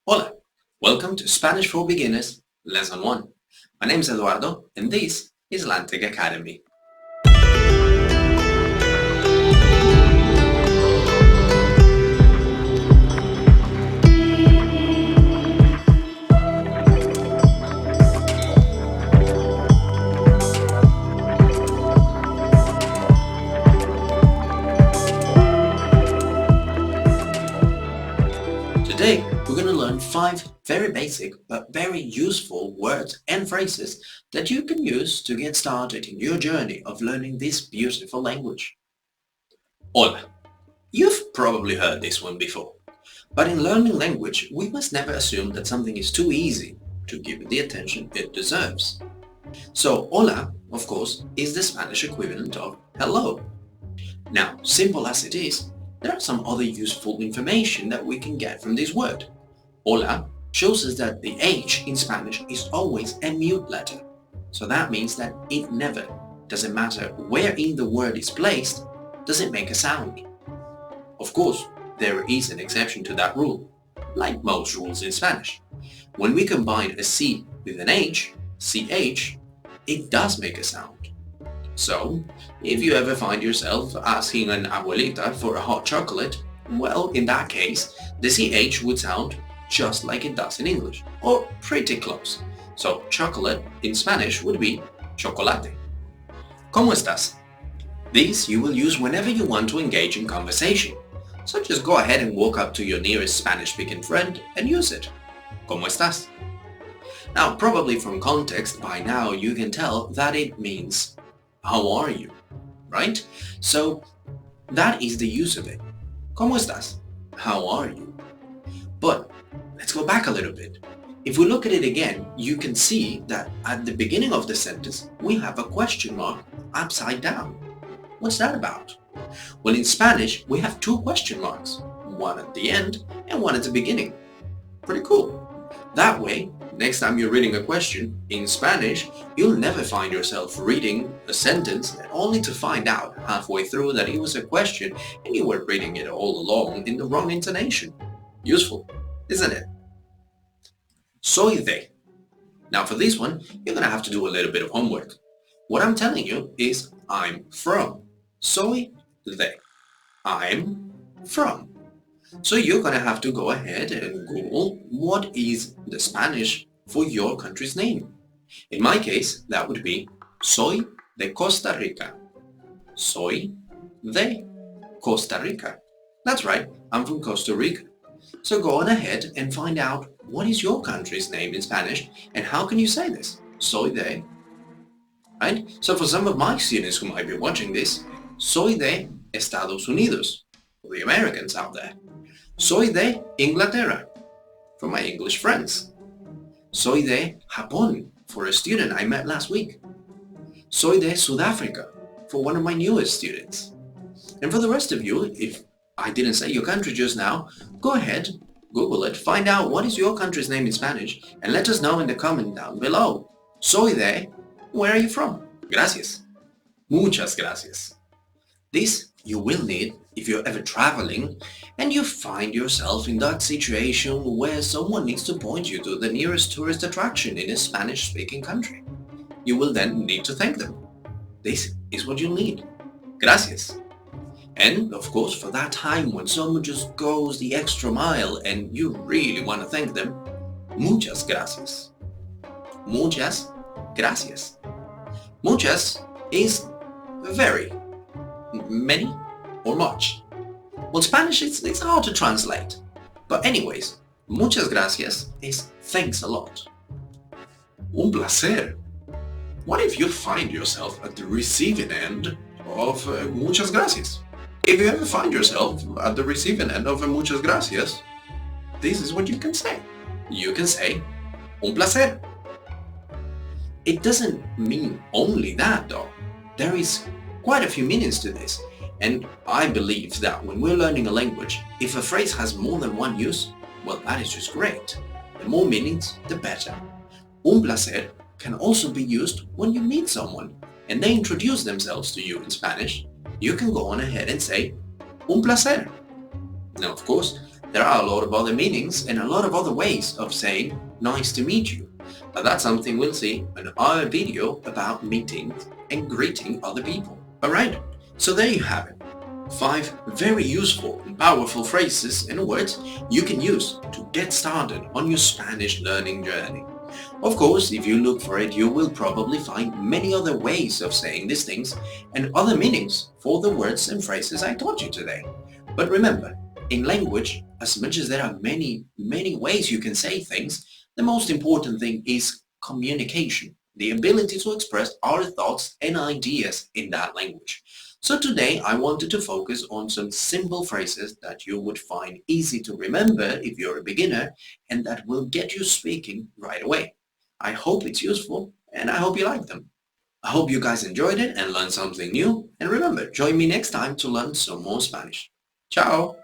Hola, welcome to Spanish for Beginners, Lesson 1. My name is Eduardo and this is Atlantic Academy. Today, we're going to learn 5 very basic but very useful words and phrases that you can use to get started in your journey of learning this beautiful language. Hola. You've probably heard this one before, but in learning language, we must never assume that something is too easy to give it the attention it deserves. So, hola, of course, is the Spanish equivalent of hello. Now, simple as it is, there are some other useful information that we can get from this word. Hola shows us that the H in Spanish is always a mute letter. So that means that it never, doesn't matter where in the word is placed, does it make a sound. Of course, there is an exception to that rule, like most rules in Spanish. When we combine a C with an H, CH, it does make a sound. So, if you ever find yourself asking an abuelita for a hot chocolate, well, in that case, the CH would sound just like it does in English, or pretty close. So, chocolate in Spanish would be chocolate. ¿Cómo estás? This you will use whenever you want to engage in conversation. So just go ahead and walk up to your nearest Spanish-speaking friend and use it. ¿Cómo estás? Now, probably from context by now you can tell that it means how are you, right? So that is the use of it. ¿Cómo estás? How are you? But let's go back a little bit. If we look at it again, you can see that at the beginning of the sentence we have a question mark upside down. What's that about? Well, in Spanish, we have 2 question marks, one at the end and one at the beginning. Pretty cool. That way, next time you're reading a question in Spanish, you'll never find yourself reading a sentence only to find out halfway through that it was a question and you were reading it all along in the wrong intonation. Useful, isn't it? Soy de. Now for this one, you're going to have to do a little bit of homework. What I'm telling you is I'm from. Soy de. I'm from. So you're going to have to go ahead and Google what is the Spanish for your country's name. In my case, that would be Soy de Costa Rica. Soy de Costa Rica. That's right, I'm from Costa Rica. So go on ahead and find out what is your country's name in Spanish and how can you say this? Soy de. Right? So for some of my students who might be watching this, soy de Estados Unidos, for the Americans out there. Soy de Inglaterra, for my English friends. Soy de Japón, for a student I met last week. Soy de Sudáfrica, for one of my newest students. And for the rest of you, if I didn't say your country just now, go ahead, Google it, find out what is your country's name in Spanish, and let us know in the comment down below. Soy de, where are you from? Gracias. Muchas gracias. This you will need if you're ever traveling and you find yourself in that situation where someone needs to point you to the nearest tourist attraction in a Spanish-speaking country. You will then need to thank them. This is what you'll need. Gracias. And of course, for that time when someone just goes the extra mile and you really want to thank them, muchas gracias. Muchas gracias. Muchas is very, many, or much. Well, Spanish, it's hard to translate. But anyways, muchas gracias is thanks a lot. Un placer. What if you find yourself at the receiving end of muchas gracias? If you ever find yourself at the receiving end of muchas gracias, this is what you can say. You can say, un placer. It doesn't mean only that though. There is quite a few meanings to this. And I believe that when we're learning a language, if a phrase has more than one use, well, that is just great. The more meanings, the better. Un placer can also be used when you meet someone and they introduce themselves to you in Spanish. You can go on ahead and say, un placer. Now, of course, There are a lot of other meanings and a lot of other ways of saying nice to meet you. But that's something we'll see in our video about meetings and greeting other people. Alright, so there you have it. 5 very useful and powerful phrases and words you can use to get started on your Spanish learning journey. Of course, if you look for it, you will probably find many other ways of saying these things and other meanings for the words and phrases I taught you today. But remember, in language, as much as there are many ways you can say things, the most important thing is communication, the ability to express our thoughts and ideas in that language. So today I wanted to focus on some simple phrases that you would find easy to remember if you're a beginner and that will get you speaking right away. I hope it's useful and I hope you like them. I hope you guys enjoyed it and learned something new. And remember, join me next time to learn some more Spanish. Ciao!